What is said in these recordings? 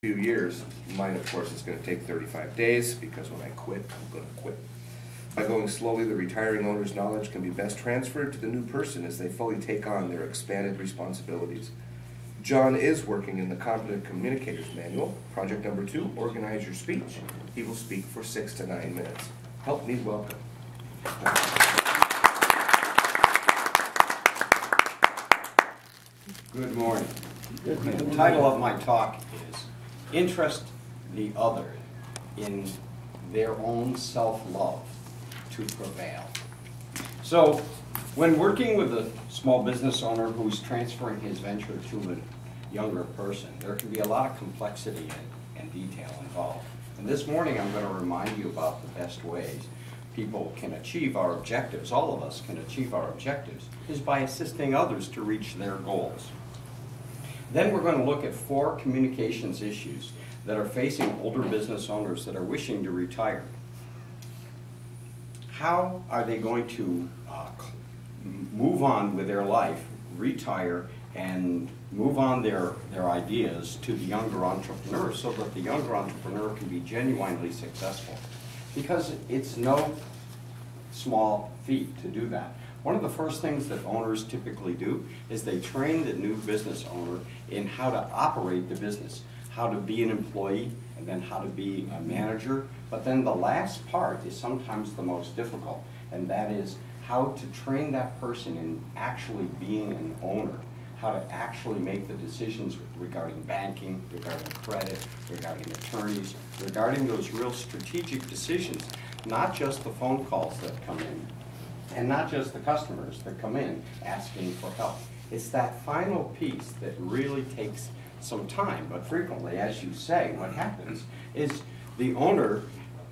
few years. Mine, of course, is going to take 35 days because when I quit, I'm going to quit. By going slowly, the retiring owner's knowledge can be best transferred to the new person as they fully take on their expanded responsibilities. John is working in the Competent Communicators Manual. Project number 2, organize your speech. He will speak for 6 to 9 minutes. Help me welcome. Good morning. The title of my talk is Interest the Other in Their Own Self-Love to Prevail. So, when working with a small business owner who's transferring his venture to a younger person, there can be a lot of complexity and detail involved. And this morning I'm going to remind you about the best ways people can achieve our objectives, all of us can achieve our objectives, is by assisting others to reach their goals. Then we're going to look at 4 communications issues that are facing older business owners that are wishing to retire. How are they going to move on with their life, retire, and move on their ideas to the younger entrepreneur so that the younger entrepreneur can be genuinely successful? Because it's no small feat to do that. One of the first things that owners typically do is they train the new business owner in how to operate the business, how to be an employee, and then how to be a manager. But then the last part is sometimes the most difficult, and that is how to train that person in actually being an owner, how to actually make the decisions regarding banking, regarding credit, regarding attorneys, regarding those real strategic decisions, not just the phone calls that come in, and not just the customers that come in asking for help. It's that final piece that really takes some time, but frequently, as you say, what happens is the owner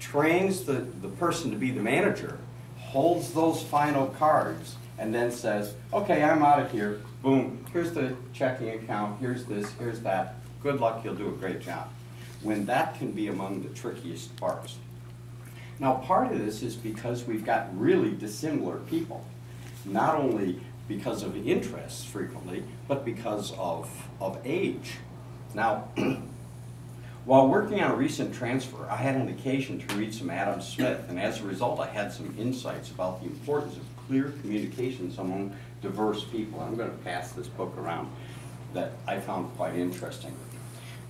trains the person to be the manager, holds those final cards, and then says, okay, I'm out of here, boom, here's the checking account, here's this, here's that, good luck, you'll do a great job. When that can be among the trickiest parts. Now, part of this is because we've got really dissimilar people, not only because of interests frequently, but because of age. Now, while working on a recent transfer, I had an occasion to read some Adam Smith, and as a result, I had some insights about the importance of clear communications among diverse people. I'm going to pass this book around that I found quite interesting.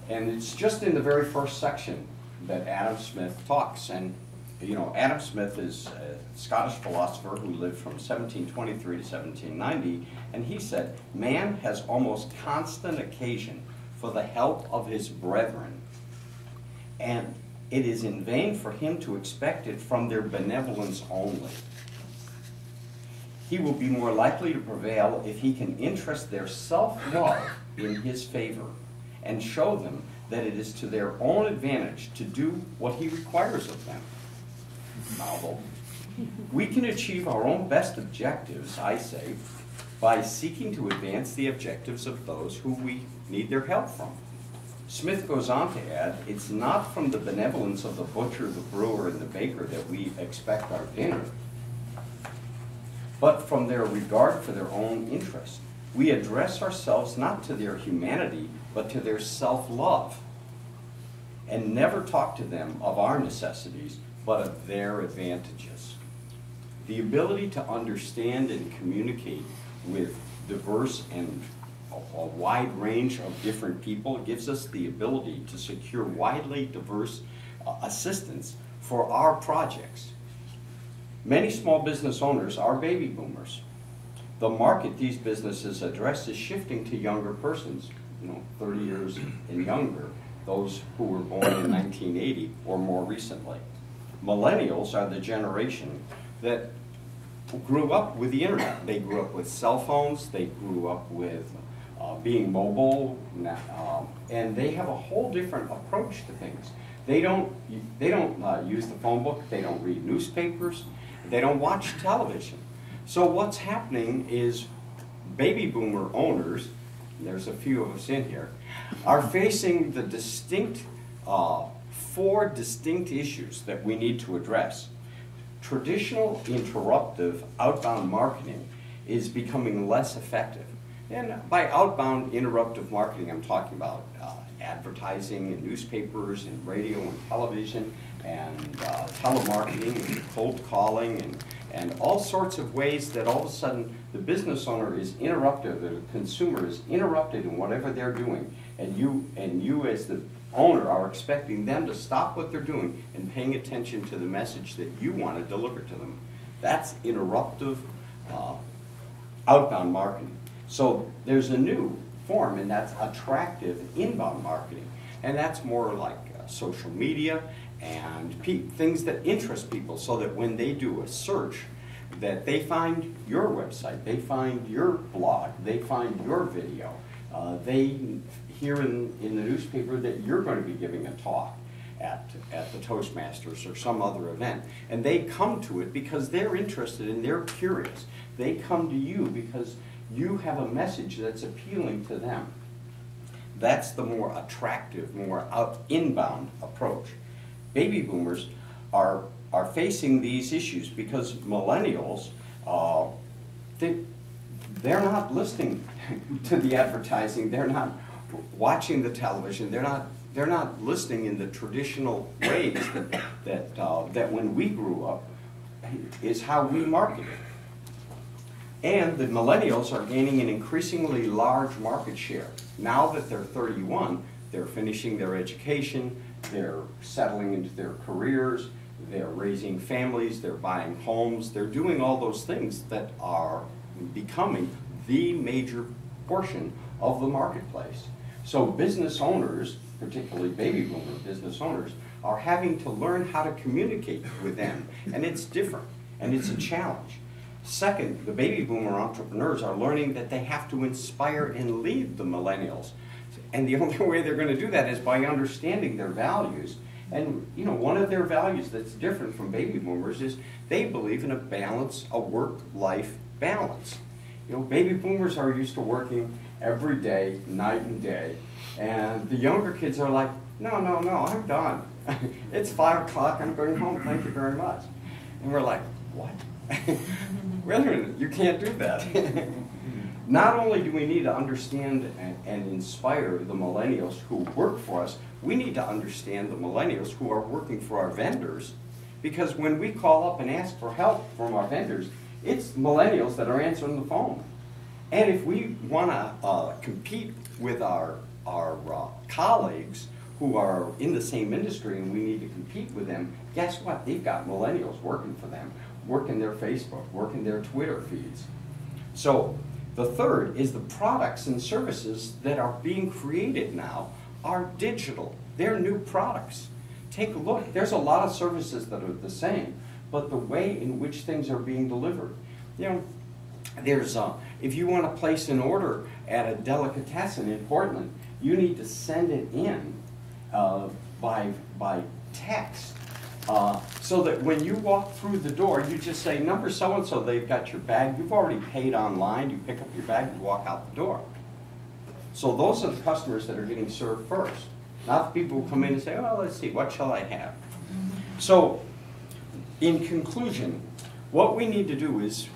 And it's just in the very first section that Adam Smith talks. And you know, Adam Smith is a Scottish philosopher who lived from 1723 to 1790, and he said, man has almost constant occasion for the help of his brethren, and it is in vain for him to expect it from their benevolence only. He will be more likely to prevail if he can interest their self-love in his favor and show them that it is to their own advantage to do what he requires of them. Novel. We can achieve our own best objectives, I say, by seeking to advance the objectives of those who we need their help from. Smith goes on to add, it's not from the benevolence of the butcher, the brewer, and the baker that we expect our dinner, but from their regard for their own interest. We address ourselves not to their humanity, but to their self-love, and never talk to them of our necessities, but of their advantages. The ability to understand and communicate with diverse and a wide range of different people gives us the ability to secure widely diverse assistance for our projects. Many small business owners are baby boomers. The market these businesses address is shifting to younger persons, 30 years and younger, those who were born in 1980 or more recently. Millennials are the generation that grew up with the internet. They grew up with cell phones, they grew up with being mobile, and they have a whole different approach to things. They don't use the phone book, they don't read newspapers, they don't watch television. So what's happening is baby boomer owners, there's a few of us in here, are facing the distinct 4 distinct issues that we need to address. Traditional interruptive outbound marketing is becoming less effective And by outbound interruptive marketing, I'm talking about advertising in newspapers and radio and television and telemarketing and cold calling and all sorts of ways that all of a sudden the business owner is interrupted, the consumer is interrupted in whatever they're doing, and you as the owner are expecting them to stop what they're doing and paying attention to the message that you want to deliver to them. That's interruptive outbound marketing. So there's a new form, and that's attractive inbound marketing. And that's more like social media and things that interest people, so that when they do a search, that they find your website, they find your blog, they find your video. They hear in the newspaper that you're going to be giving a talk at the Toastmasters or some other event. And they come to it because they're interested and they're curious. They come to you because you have a message that's appealing to them. That's the more attractive, more inbound approach. Baby boomers are facing these issues because millennials, they're not listening to the advertising, they're not watching the television, they're not listening in the traditional ways that when we grew up is how we marketed. And the millennials are gaining an increasingly large market share. Now that they're 31, they're finishing their education, they're settling into their careers, they're raising families, they're buying homes, they're doing all those things that are becoming the major portion of the marketplace. So business owners, particularly baby boomer business owners, are having to learn how to communicate with them. And it's different, and it's a challenge. Second, the baby boomer entrepreneurs are learning that they have to inspire and lead the millennials. And the only way they're going to do that is by understanding their values. And one of their values that's different from baby boomers is they believe in a balance, a work-life balance. Baby boomers are used to working every day, night and day. And the younger kids are like, no, I'm done. It's 5 o'clock, I'm going home, thank you very much. And we're like, what? Wait a minute, you can't do that. Not only do we need to understand and inspire the millennials who work for us, we need to understand the millennials who are working for our vendors, because when we call up and ask for help from our vendors, it's millennials that are answering the phone. And if we want to compete with our colleagues who are in the same industry and we need to compete with them, guess what? They've got millennials working for them, working their Facebook, working their Twitter feeds. So the third is the products and services that are being created now are digital. They're new products. Take a look. There's a lot of services that are the same, but the way in which things are being delivered. There's if you want to place an order at a delicatessen in Portland, you need to send it in by text. So that when you walk through the door, you just say, number so-and-so, they've got your bag. You've already paid online. You pick up your bag, you walk out the door. So those are the customers that are getting served first. Not the people who come in and say, well, let's see, what shall I have? So in conclusion, what we need to do is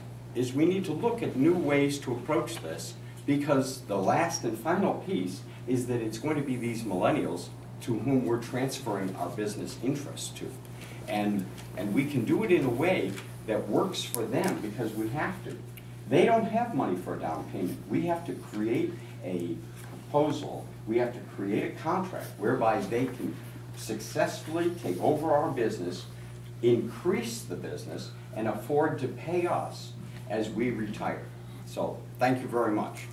we need to look at new ways to approach this, because the last and final piece is that it's going to be these millennials to whom we're transferring our business interests to. And we can do it in a way that works for them because we have to. They don't have money for a down payment. We have to create a proposal. We have to create a contract whereby they can successfully take over our business, increase the business, and afford to pay us as we retire. So thank you very much.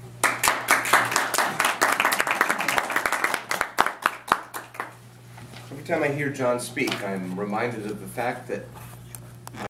Every time I hear John speak, I'm reminded of the fact that